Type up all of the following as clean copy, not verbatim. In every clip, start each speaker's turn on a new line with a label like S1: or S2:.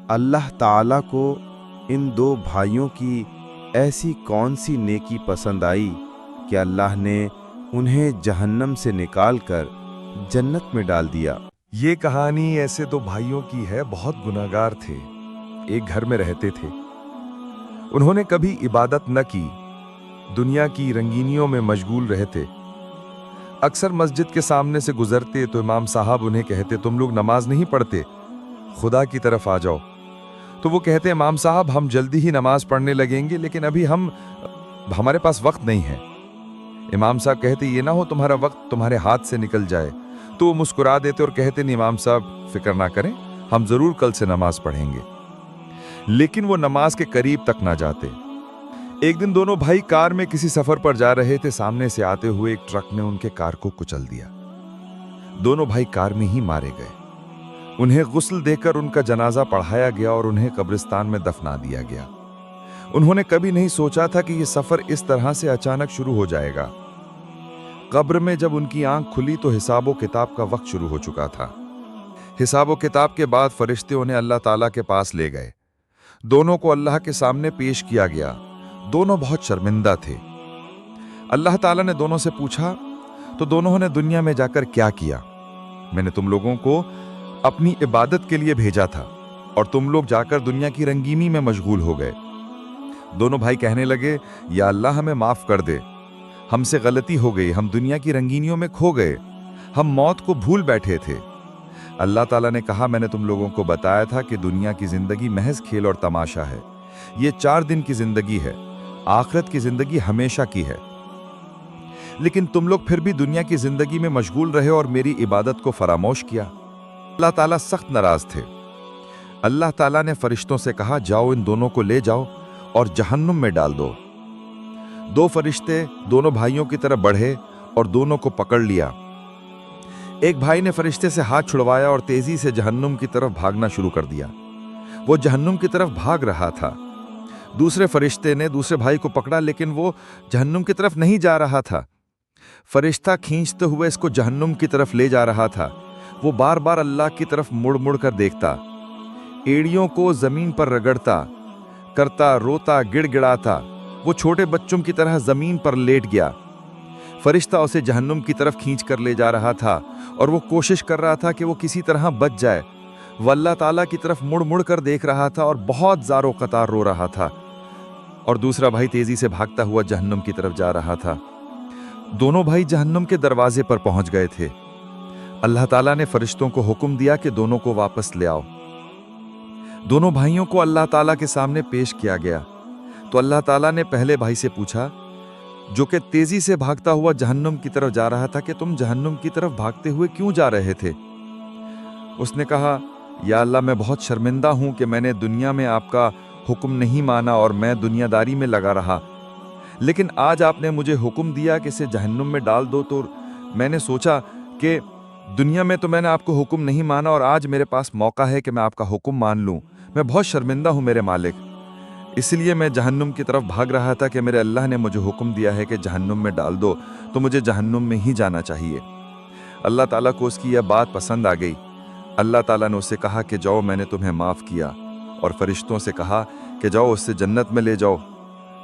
S1: اللہ تعالیٰ کو ان دو بھائیوں کی ایسی کون سی نیکی پسند آئی کہ اللہ نے انہیں جہنم سے نکال کر جنت میں ڈال دیا۔
S2: یہ کہانی ایسے دو بھائیوں کی ہے، بہت گناہگار تھے، ایک گھر میں رہتے تھے۔ انہوں نے کبھی عبادت نہ کی، دنیا کی رنگینیوں میں مشغول رہتے۔ اکثر مسجد کے سامنے سے گزرتے تو امام صاحب انہیں کہتے، تم لوگ نماز نہیں پڑھتے، خدا کی طرف آ جاؤ۔ تو وہ کہتے، امام صاحب ہم جلدی ہی نماز پڑھنے لگیں گے، لیکن ابھی ہمارے پاس وقت نہیں ہے۔ امام صاحب کہتے، یہ نہ ہو تمہارا وقت تمہارے ہاتھ سے نکل جائے۔ تو وہ مسکرا دیتے اور کہتے، نہیں امام صاحب فکر نہ کریں، ہم ضرور کل سے نماز پڑھیں گے۔ لیکن وہ نماز کے قریب تک نہ جاتے۔ ایک دن دونوں بھائی کار میں کسی سفر پر جا رہے تھے، سامنے سے آتے ہوئے ایک ٹرک نے ان کے کار کو کچل دیا۔ دونوں بھائی کار میں ہی مارے گئے۔ انہیں غسل دے کر ان کا جنازہ پڑھایا گیا اور انہیں قبرستان میں دفنا دیا گیا۔ انہوں نے کبھی نہیں سوچا تھا کہ یہ سفر اس طرح سے اچانک شروع ہو جائے گا۔ قبر میں جب ان کی آنکھ کھلی تو حساب و کتاب کا وقت شروع ہو چکا تھا۔ حساب و کتاب کے بعد فرشتے انہیں اللہ تعالیٰ کے پاس لے گئے۔ دونوں کو اللہ کے سامنے پیش کیا گیا۔ دونوں بہت شرمندہ تھے۔ اللہ تعالیٰ نے دونوں سے پوچھا، تو دونوں نے دنیا میں جا کر کیا کیا؟ میں نے تم لوگوں کو اپنی عبادت کے لیے بھیجا تھا اور تم لوگ جا کر دنیا کی رنگینی میں مشغول ہو گئے۔ دونوں بھائی کہنے لگے، یا اللہ ہمیں معاف کر دے، ہم سے غلطی ہو گئی، ہم دنیا کی رنگینیوں میں کھو گئے، ہم موت کو بھول بیٹھے تھے۔ اللہ تعالیٰ نے کہا، میں نے تم لوگوں کو بتایا تھا کہ دنیا کی زندگی محض کھیل اور تماشا ہے۔ یہ 4 دن کی زندگی ہے، آخرت کی زندگی ہمیشہ کی ہے۔ لیکن تم لوگ پھر بھی دنیا کی زندگی میں مشغول رہے اور میری عبادت کو فراموش کیا۔ اللہ تعالیٰ سخت ناراض تھے۔ اللہ تعالیٰ نے فرشتوں سے کہا، جاؤ ان دونوں کو لے جاؤ اور جہنم میں ڈال دو۔ 2 فرشتے دونوں بھائیوں کی طرف بڑھے اور دونوں کو پکڑ لیا۔ ایک بھائی نے فرشتے سے ہاتھ چھڑوایا اور تیزی سے جہنم کی طرف بھاگنا شروع کر دیا۔ وہ جہنم کی طرف بھاگ رہا تھا۔ دوسرے فرشتے نے دوسرے بھائی کو پکڑا، لیکن وہ جہنم کی طرف نہیں جا رہا تھا۔ فرشتہ کھینچتے ہوئے اس کو جہنم کی طرف لے جا رہا تھا۔ وہ بار بار اللہ کی طرف مڑ مڑ کر دیکھتا، ایڑیوں کو زمین پر رگڑتا کرتا، روتا گڑ گڑاتا۔ وہ چھوٹے بچوں کی طرح زمین پر لیٹ گیا۔ فرشتہ اسے جہنم کی طرف کھینچ کر لے جا رہا تھا اور وہ کوشش کر رہا تھا کہ وہ کسی طرح بچ جائے۔ وہ اللہ تعالیٰ کی طرف مڑ مڑ کر دیکھ رہا تھا اور بہت زار و قطار رو رہا تھا، اور دوسرا بھائی تیزی سے بھاگتا ہوا جہنم کی طرف جا رہا تھا۔ دونوں بھائی جہنم کے دروازے پر پہنچ گئے تھے۔ اللہ تعالیٰ نے فرشتوں کو حکم دیا کہ دونوں کو واپس لے آؤ۔ دونوں بھائیوں کو اللہ تعالیٰ کے سامنے پیش کیا گیا تو اللہ تعالیٰ نے پہلے بھائی سے پوچھا، جو کہ تیزی سے بھاگتا ہوا جہنم کی طرف جا رہا تھا، کہ تم جہنم کی طرف بھاگتے ہوئے کیوں جا رہے تھے؟ اس نے کہا، یا اللہ میں بہت شرمندہ ہوں کہ میں نے دنیا میں آپ کا حکم نہیں مانا اور میں دنیا داری میں لگا رہا، لیکن آج آپ نے مجھے حکم دیا کہ اسے جہنم میں ڈال دو، تو میں نے سوچا کہ دنیا میں تو میں نے آپ کو حکم نہیں مانا اور آج میرے پاس موقع ہے کہ میں آپ کا حکم مان لوں۔ میں بہت شرمندہ ہوں میرے مالک، اس لیے میں جہنم کی طرف بھاگ رہا تھا کہ میرے اللہ نے مجھے حکم دیا ہے کہ جہنم میں ڈال دو، تو مجھے جہنم میں ہی جانا چاہیے۔ اللہ تعالیٰ کو اس کی یہ بات پسند آ گئی۔ اللہ تعالیٰ نے اسے کہا کہ جاؤ، میں نے تمہیں معاف کیا، اور فرشتوں سے کہا کہ جاؤ اسے جنت میں لے جاؤ،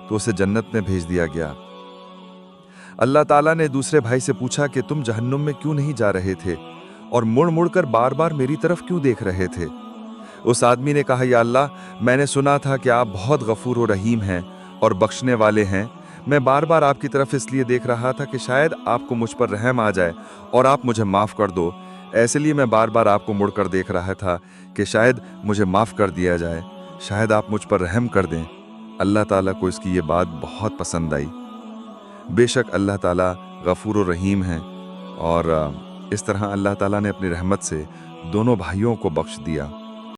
S2: تو اسے جنت میں بھیج دیا گیا۔ اللہ تعالیٰ نے دوسرے بھائی سے پوچھا کہ تم جہنم میں کیوں نہیں جا رہے تھے اور مڑ مڑ کر بار بار میری طرف کیوں دیکھ رہے تھے؟ اس آدمی نے کہا، یا اللہ میں نے سنا تھا کہ آپ بہت غفور و رحیم ہیں اور بخشنے والے ہیں۔ میں بار بار آپ کی طرف اس لیے دیکھ رہا تھا کہ شاید آپ کو مجھ پر رحم آ جائے اور آپ مجھے معاف کر دو، ایسے لیے میں بار بار آپ کو مڑ کر دیکھ رہا تھا کہ شاید مجھے معاف کر دیا جائے، شاید آپ مجھ پر رحم کر دیں۔ اللہ تعالیٰ کو اس کی یہ بات بہت پسند آئی۔ بے شک اللہ تعالیٰ غفور و رحیم ہیں، اور اس طرح اللہ تعالیٰ نے اپنی رحمت سے دونوں بھائیوں کو بخش دیا۔